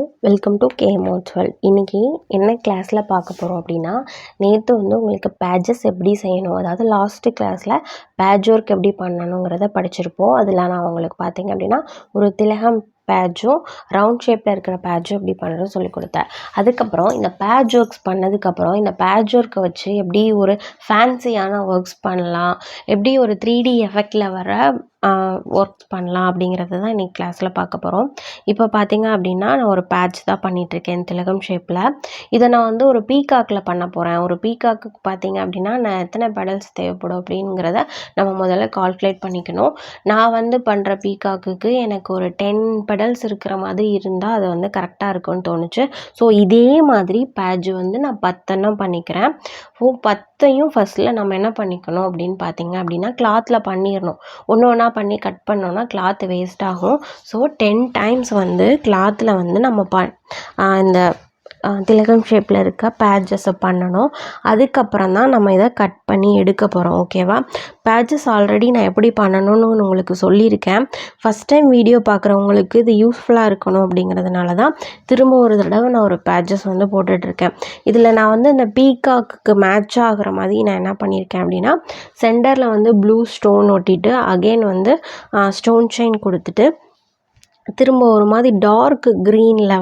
All welcome to KMO12. இன்றைக்கி என்ன கிளாஸில் பார்க்க போகிறோம் அப்படின்னா, நேற்று உங்களுக்கு பேட்சஸ் எப்படி செய்யணும், அதாவது லாஸ்ட்டு கிளாஸில் பேட்ச் ஒர்க் எப்படி பண்ணணுங்கிறத படிச்சிருப்போம். அதில் நான் உங்களுக்கு பார்த்தீங்க அப்படின்னா ஒரு திலகம் பேட்சும் ரவுண்ட் ஷேப்பில் இருக்கிற பேட்சும் எப்படி பண்ணுறதுன்னு சொல்லி கொடுத்தேன். அதுக்கப்புறம் இந்த பேட்ச் ஒர்க்ஸ் பண்ணதுக்கப்புறம் இந்த பேட்ச் ஒர்க்கை வச்சு எப்படி ஒரு ஃபேன்சியான ஒர்க்ஸ் பண்ணலாம், எப்படி ஒரு 3D எஃபெக்டில் வர ஒர்க் பண்ணலாம் அப்படிங்கிறது தான் இன்றைக்கி கிளாஸில் பார்க்க போகிறோம். இப்போ பார்த்தீங்க அப்படின்னா நான் ஒரு பேட்ச் தான் பண்ணிகிட்ருக்கேன் திலகம் ஷேப்பில். இதை நான் ஒரு பீகாக்கில் பண்ண போகிறேன். ஒரு பீகாக்கு பார்த்தீங்க அப்படின்னா நான் எத்தனை பெடல்ஸ் தேவைப்படும் அப்படிங்கிறத நம்ம முதல்ல கால்குலேட் பண்ணிக்கணும். நான் பண்ணுற பீகாக்குக்கு எனக்கு ஒரு 10 பெடல்ஸ் இருக்கிற மாதிரி இருந்தால் அது கரெக்டாக இருக்கும்னு தோணுச்சு. ஸோ இதே மாதிரி பேட்ச் நான் 10 பண்ணிக்கிறேன். 10ஐயும் ஃபஸ்ட்டில் நம்ம என்ன பண்ணிக்கணும் அப்படின்னு பார்த்தீங்க அப்படின்னா கிளாத்தில் பண்ணிடணும். ஒன்று ஒன்றா பண்ணி கட் பண்ணோன்னா கிளாத் வேஸ்ட் ஆகும். ஸோ 10 டைம்ஸ் கிளாத்தில் நம்ம இந்த திலகம் ஷேப்பில் இருக்க பேட்சஸை பண்ணணும். அதுக்கப்புறம் தான் நம்ம இதை கட் பண்ணி எடுக்க போகிறோம். ஓகேவா? பேட்சஸ் ஆல்ரெடி நான் எப்படி பண்ணணும்னு உங்களுக்கு சொல்லியிருக்கேன். ஃபஸ்ட் டைம் வீடியோ பார்க்குறவங்களுக்கு இது யூஸ்ஃபுல்லாக இருக்கணும் அப்படிங்கிறதுனால தான் திரும்ப ஒரு தடவை நான் ஒரு பேட்சஸ் போட்டுட்ருக்கேன். இதில் நான் இந்த பீகாக்கு மேட்ச் ஆகிற மாதிரி நான் என்ன பண்ணியிருக்கேன் அப்படின்னா, சென்டரில் ப்ளூ ஸ்டோன் ஒட்டிட்டு அகெயின் ஸ்டோன் செயின் கொடுத்துட்டு திரும்ப ஒரு மாதிரி டார்க் க்ரீனில்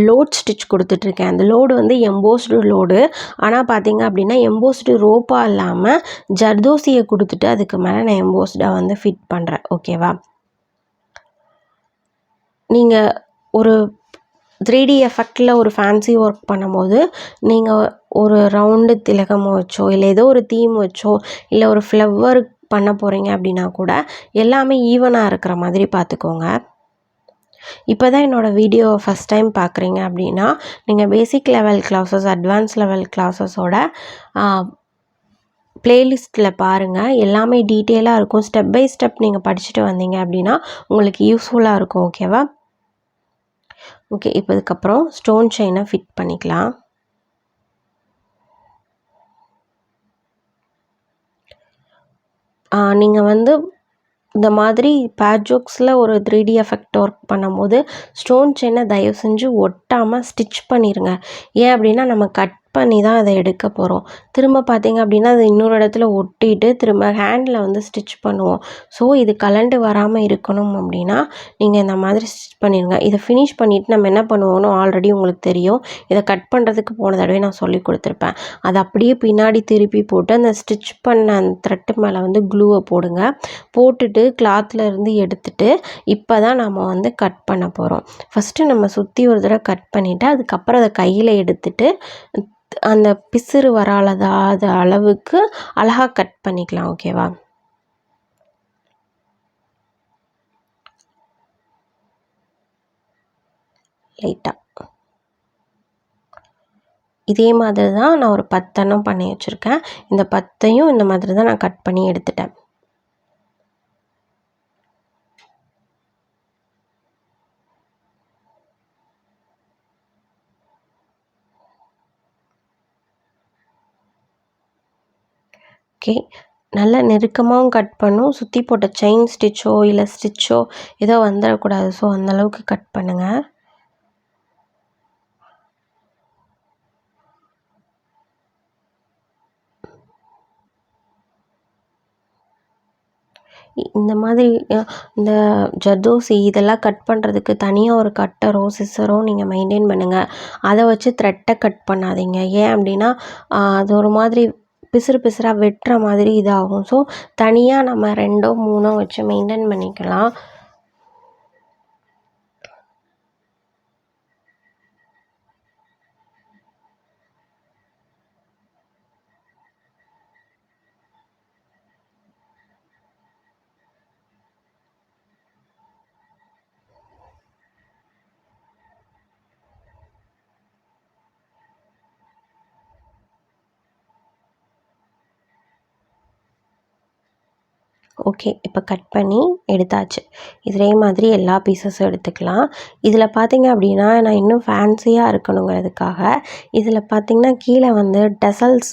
லோட் ஸ்டிச் கொடுத்துட்ருக்கேன். அந்த லோடு எம்போஸ்டு லோடு. ஆனால் பார்த்தீங்க அப்படின்னா எம்போஸ்டு ரோப்பாக இல்லாமல் ஜர்தோசியை கொடுத்துட்டு அதுக்கு மேலே நான் எம்போஸ்டாக ஃபிட் பண்ணுறேன். ஓகேவா? நீங்கள் ஒரு 3D எஃபெக்டில் ஒரு ஃபேன்சி ஒர்க் பண்ணும்போது நீங்கள் ஒரு ரவுண்டு திலகம் வச்சோ இல்லை ஏதோ ஒரு தீம் வச்சோ இல்லை ஒரு ஃப்ளவர் பண்ண போகிறீங்க அப்படின்னா கூட எல்லாமே ஈவனாக இருக்கிற மாதிரி பார்த்துக்கோங்க. இப்போ தான் என்னோடய வீடியோவை ஃபஸ்ட் டைம் பார்க்குறீங்க அப்படின்னா நீங்கள் basic level classes, advance level கிளாஸஸோட ப்ளேலிஸ்ட்டில் பாருங்கள். எல்லாமே டீட்டெயிலாக இருக்கும். ஸ்டெப் பை ஸ்டெப் நீங்கள் படிச்சுட்டு வந்தீங்க அப்படின்னா உங்களுக்கு யூஸ்ஃபுல்லாக இருக்கும். ஓகேவா? ஓகே, இப்போ இதுக்கப்புறம் ஸ்டோன் செயினை ஃபிட் பண்ணிக்கலாம். நீங்கள் இந்த மாதிரி பேட்ச் ஒர்க்ஸில் ஒரு 3D எஃபெக்ட் ஒர்க் பண்ணும்போது ஸ்டோன் செயினை தயவு செஞ்சு ஒட்டாமல் ஸ்டிச் பண்ணிடுங்க. ஏன் அப்படின்னா நம்ம கட் பண்ணி தான் அதை எடுக்க போகிறோம். திரும்ப பார்த்தீங்க அப்படின்னா அது இன்னொரு இடத்துல ஒட்டிட்டு திரும்ப ஹேண்டில் ஸ்டிச் பண்ணுவோம். ஸோ இது கலண்டு வராமல் இருக்கணும் அப்படின்னா நீங்கள் இந்த மாதிரி ஸ்டிச் பண்ணிடுங்க. இதை ஃபினிஷ் பண்ணிவிட்டு நம்ம என்ன பண்ணுவோம்னு ஆல்ரெடி உங்களுக்கு தெரியும். இதை கட் பண்ணுறதுக்கு போன தடவை நான் சொல்லி கொடுத்துருப்பேன். அதை அப்படியே பின்னாடி திருப்பி போட்டு அந்த ஸ்டிச் பண்ண அந்த த்ரெட்டு மேலே க்ளூவை போடுங்க. போட்டுட்டு கிளாத்தில் இருந்து எடுத்துட்டு இப்போ தான் நம்ம கட் பண்ண போகிறோம். ஃபஸ்ட்டு நம்ம சுற்றி ஒரு தடவை கட் பண்ணிவிட்டு அதுக்கப்புறம் அதை கையில் எடுத்துட்டு அந்த பிசுறு வராத அளவுக்கு அழகாக கட் பண்ணிக்கலாம். ஓகேவா? லைட்டாக இதே மாதிரி தான் நான் ஒரு 10 பண்ணி வச்சுருக்கேன். இந்த 10ஐயும் இந்த மாதிரி தான் நான் கட் பண்ணி எடுத்துட்டேன். ஓகே, நல்லா நெருக்கமாகவும் கட் பண்ணும். சுற்றி போட்ட செயின் ஸ்டிச்சோ இல்லை ஸ்டிச்சோ ஏதோ வந்துடக்கூடாது. ஸோ அந்தளவுக்கு கட் பண்ணுங்கள். இந்த மாதிரி இந்த ஜர்தோசி இதெல்லாம் கட் பண்ணுறதுக்கு தனியாக ஒரு கட்டரோ சிசரோ நீங்கள் மெயின்டைன் பண்ணுங்கள். அதை வச்சு த்ரெட்டை கட் பண்ணாதீங்க. ஏன் அப்படின்னா அது ஒரு மாதிரி பிசுறு பிசுறாக வெட்டுற மாதிரி இதாகும். ஸோ தனியாக நம்ம 2ஓ 3ஓ வச்சு மெயின்டைன் பண்ணிக்கலாம். ஓகே, இப்போ கட் பண்ணி எடுத்தாச்சு. இதே மாதிரி எல்லா பீஸஸும் எடுத்துக்கலாம். இதில் பார்த்தீங்க அப்படின்னா, நான் இன்னும் ஃபேன்சியாக இருக்கணுங்கிறதுக்காக, இதில் பார்த்தீங்கன்னா கீழே வந்து டசல்ஸ்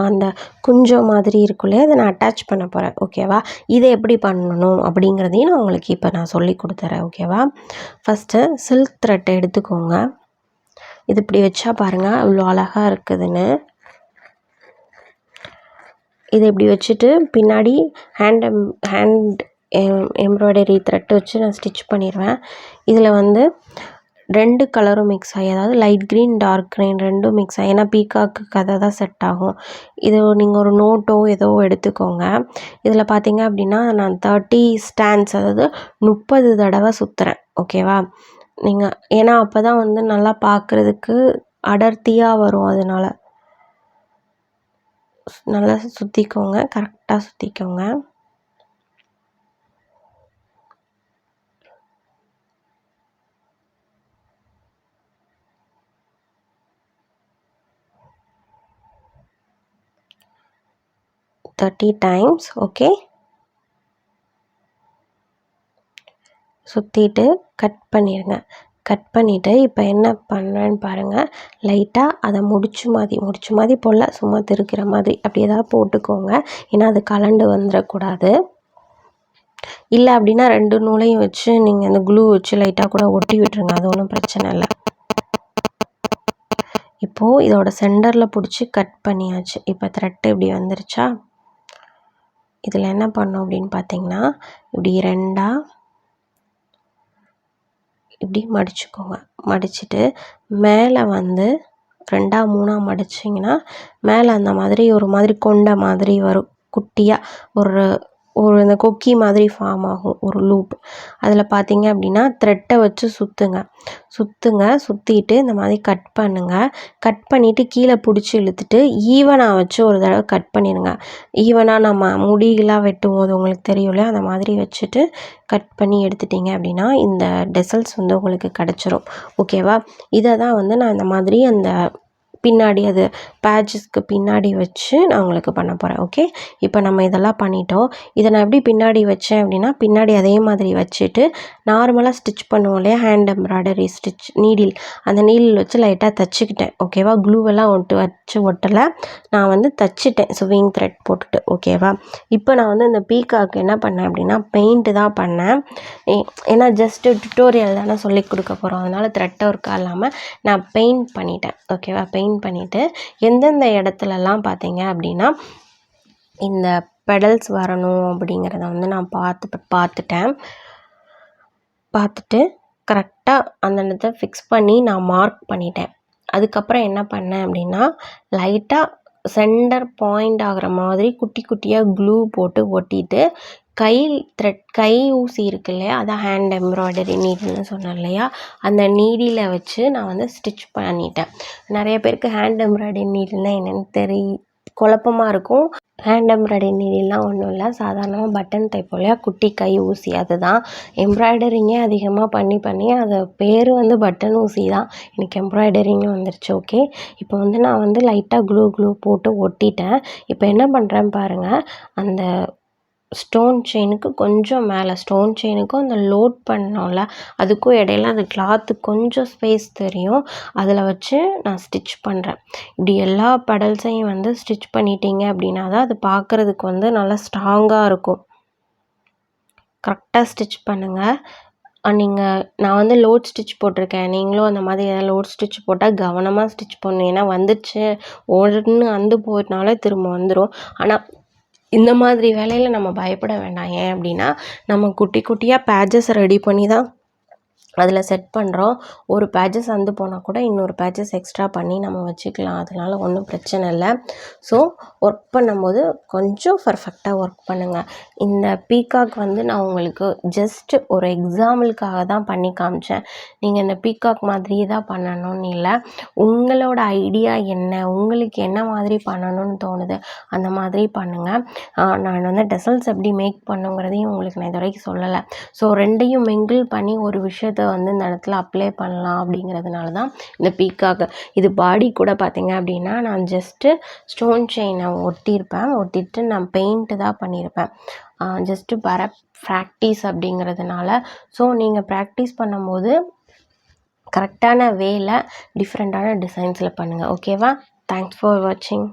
அந்த குஞ்சம் மாதிரி இருக்கும் இல்லையா, அதை நான் அட்டாச் பண்ண போகிறேன். ஓகேவா? இதை எப்படி பண்ணணும் அப்படிங்கிறதையும் நான் உங்களுக்கு இப்போ நான் சொல்லி கொடுத்துறேன். ஓகேவா? ஃபஸ்ட்டு சில்க் த்ரெட் எடுத்துக்கோங்க. இது இப்படி வச்சா பாருங்கள் அவ்வளோ அழகாக இருக்குதுன்னு. இதை இப்படி வச்சுட்டு பின்னாடி ஹேண்ட் எம்ப்ராய்டரி த்ரெட் வச்சு நான் ஸ்டிச் பண்ணிடுவேன். இதில் வந்து 2 கலரும் மிக்ஸ் ஆகி, அதாவது லைட் க்ரீன் டார்க் க்ரீன் 2ம் மிக்ஸ் ஆகி, ஏன்னா பீகாக்கு கதை தான் செட் ஆகும். இது நீங்கள் ஒரு நோட்டோ ஏதோ எடுத்துக்கோங்க. இதில் பார்த்தீங்க அப்படின்னா நான் 30 ஸ்டாண்ட்ஸ், அதாவது 30 தடவை சுற்றுறேன். ஓகேவா? நீங்கள் ஏன்னா அப்போ தான் வந்து நல்லா பார்க்குறதுக்கு அடர்த்தியாக வரும். அதனால் நல்லா சுற்றிக்கோங்க, கரெக்டாக சுற்றிக்கோங்க. Thirty times. ஓகே, சுற்றிட்டு கட் பண்ணிடுங்க. கட் பண்ணிவிட்டு இப்போ என்ன பண்ணுறேன்னு பாருங்கள். லைட்டாக அதை முடிச்சு மாதிரி போல் சும்மா திருக்கிற மாதிரி அப்படி ஏதாவது போட்டுக்கோங்க. ஏன்னா அது கலண்டு வந்துடக்கூடாது. இல்லை அப்படின்னா 2 நூலையும் வச்சு நீங்கள் அந்த க்ளூ வச்சு லைட்டாக கூட ஒட்டி விட்டுருங்க, அது ஒன்றும் பிரச்சனை இல்லை. இப்போது இதோட சென்டரில் பிடிச்சி கட் பண்ணியாச்சு. இப்போ த்ரெட்டு இப்படி வந்துருச்சா? இதில் என்ன பண்ணோம் அப்படின்னு பார்த்தீங்கன்னா, இப்படி 2ஆக இப்படி மடிச்சுக்கோங்க. மடிச்சுட்டு மேலே வந்து 2ஆ 3ஆ மடிச்சிங்கன்னா மேலே அந்த மாதிரி ஒரு மாதிரி கொண்ட மாதிரி வரும். குட்டியாக ஒரு இந்த கொக்கி மாதிரி ஃபார்ம் ஆகும், ஒரு லூப். அதில் பார்த்தீங்க அப்படின்னா த்ரெட்டை வச்சு சுற்றிட்டு இந்த மாதிரி கட் பண்ணுங்கள். கட் பண்ணிவிட்டு கீழே பிடிச்சி இழுத்துட்டு ஈவனாக வச்சு ஒரு தடவை கட் பண்ணிடுங்க. ஈவனாக நம்ம முடியெல்லாம் வெட்டும் போது உங்களுக்கு தெரியும் இல்லையா, அந்த மாதிரி வச்சுட்டு கட் பண்ணி எடுத்துட்டிங்க அப்படின்னா இந்த டெசல்ஸ் வந்து உங்களுக்கு கிடச்சிரும். ஓகேவா? இதை தான் வந்து நான் இந்த மாதிரி அந்த பின்னாடி அது பேட்சஸ்க்கு பின்னாடி வச்சு நான் உங்களுக்கு பண்ண போகிறேன். ஓகே, இப்போ நம்ம இதெல்லாம் பண்ணிட்டோம். இதை நான் எப்படி பின்னாடி வச்சேன் அப்படின்னா, பின்னாடி அதே மாதிரி வச்சுட்டு நார்மலாக ஸ்டிச் பண்ணுவோம் இல்லையா, ஹேண்ட் எம்ப்ராய்டரி ஸ்டிச் அந்த நீடில் வச்சு லைட்டாக தைச்சிக்கிட்டேன். ஓகேவா? க்ளூவெல்லாம் ஒட்டலை, நான் வந்து தைச்சிட்டேன் ஸ்விங் த்ரெட் போட்டுட்டு. ஓகேவா? இப்போ நான் வந்து இந்த பீகாக்கு என்ன பண்ணேன் அப்படின்னா பெயிண்ட்டு தான் பண்ணேன். ஏன்னா ஜஸ்ட்டு டுட்டோரியல் தானே சொல்லி கொடுக்க போகிறோம், அதனால் த்ரெட் ஒர்க்காக இல்லாமல் நான் பெயிண்ட் பண்ணிட்டேன். ஓகேவா? பெயிண்ட் பண்ணிவிட்டு எந்தெந்த இடத்துலலாம் பார்த்தீங்க அப்படின்னா இந்த பெடல்ஸ் வரணும் அப்படிங்கிறத வந்து நான் பார்த்துட்டு கரெக்டாக அந்த இடத்த ஃபிக்ஸ் பண்ணி நான் மார்க் பண்ணிட்டேன். அதுக்கப்புறம் என்ன பண்ணேன் அப்படின்னா லைட்டாக சென்டர் பாயிண்ட் ஆகிற மாதிரி குட்டி குட்டியாக க்ளூ போட்டு ஒட்டிட்டு கை ஊசி இருக்கு இல்லையா, அதான் ஹேண்ட் எம்ப்ராய்டரி நீடில்னு சொன்னேன் இல்லையா, அந்த நீடியில் வச்சு நான் வந்து ஸ்டிச் பண்ணிட்டேன். நிறைய பேருக்கு ஹேண்ட் எம்ப்ராய்டரி நீடில்னால் என்னென்னு குழப்பமாக இருக்கும். ஹேண்ட் எம்ப்ராய்டரி நீடில்லாம் ஒன்றும் இல்லை, சாதாரணமாக பட்டன் தைப்போம் இல்லையா, குட்டி கை ஊசி, அதுதான். எம்ப்ராய்டரிங்கே அதிகமாக பண்ணி அது பேர் வந்து பட்டன் ஊசி தான், எனக்கு எம்ப்ராய்டரிங்க வந்துருச்சு. ஓகே, இப்போ வந்து நான் வந்து லைட்டாக க்ளூ போட்டு ஒட்டிட்டேன். இப்போ என்ன பண்ணுறேன்னு பாருங்கள், அந்த ஸ்டோன் செயினுக்கு கொஞ்சம் மேலே, ஸ்டோன் செயினுக்கும் அந்த லோட் பண்ணோம்ல அதுக்கும் இடையில அந்த கிளாத்து கொஞ்சம் ஸ்பேஸ் தெரியும், அதில் வச்சு நான் ஸ்டிச் பண்ணுறேன். இப்படி எல்லா பெடல்ஸையும் வந்து ஸ்டிச் பண்ணிட்டீங்க அப்படின்னா தான் அது பார்க்குறதுக்கு வந்து நல்லா ஸ்ட்ராங்காக இருக்கும். கரெக்டாக ஸ்டிச் பண்ணுங்கள். நான் வந்து லோட் ஸ்டிச் போட்டிருக்கேன், நீங்களும் அந்த மாதிரி ஏதாவது லோட் ஸ்டிச் போட்டால் கவனமாக ஸ்டிச் பண்ணணும். ஏன்னா வந்துடுச்சு ஒன்று அந்து போயிட்டனாலே திரும்ப வந்துடும். ஆனால் இந்த மாதிரி வேலையில் நம்ம பயப்பட வேண்டாம். ஏன் அப்படின்னா நம்ம குட்டி குட்டியாக பேட்சஸ் ரெடி பண்ணி தான் அதில் செட் பண்ணுறோம். ஒரு பேட்சஸ் வந்து போனால் கூட இன்னொரு பேட்சஸ் எக்ஸ்ட்ரா பண்ணி நம்ம வச்சுக்கலாம், அதனால் ஒன்றும் பிரச்சனை இல்லை. ஸோ ஒர்க் பண்ணும்போது கொஞ்சம் பர்ஃபெக்டாக ஒர்க் பண்ணுங்கள். இந்த பீகாக் வந்து நான் உங்களுக்கு ஜஸ்ட் ஒரு எக்ஸாம்பிளுக்காக தான் பண்ணி காமிச்சேன். நீங்கள் இந்த பீகாக் மாதிரியே தான் பண்ணணும்னு இல்லை, உங்களோட ஐடியா என்ன, உங்களுக்கு என்ன மாதிரி பண்ணணும்னு தோணுது அந்த மாதிரி பண்ணுங்கள். நான் வந்து டெசல்ஸ் எப்படி மேக் பண்ணுங்கிறதையும் உங்களுக்கு நான் இது வரைக்கும் சொல்லலை. ஸோ 2ஐயும் மிங்கிள் பண்ணி ஒரு விஷயத்தை வந்து இந்த இடத்துல அப்ளை பண்ணலாம் அப்படிங்கிறதுனால தான் இந்த பீகாக். இது பாடி கூட பார்த்தீங்க அப்படின்னா நான் ஜஸ்ட்டு ஸ்டோன் செயினை ஒட்டிட்டு நான் பெயிண்ட்டு தான் பண்ணியிருப்பேன். ஜஸ்ட்டு ப்ராக்டிஸ் அப்படிங்கிறதுனால. ஸோ நீங்கள் ப்ராக்டிஸ் பண்ணும்போது கரெக்டான வேல டிஃப்ரெண்ட்டான டிசைன்ஸில் பண்ணுங்கள். ஓகேவா? தேங்க்ஸ் ஃபார் வாட்சிங்.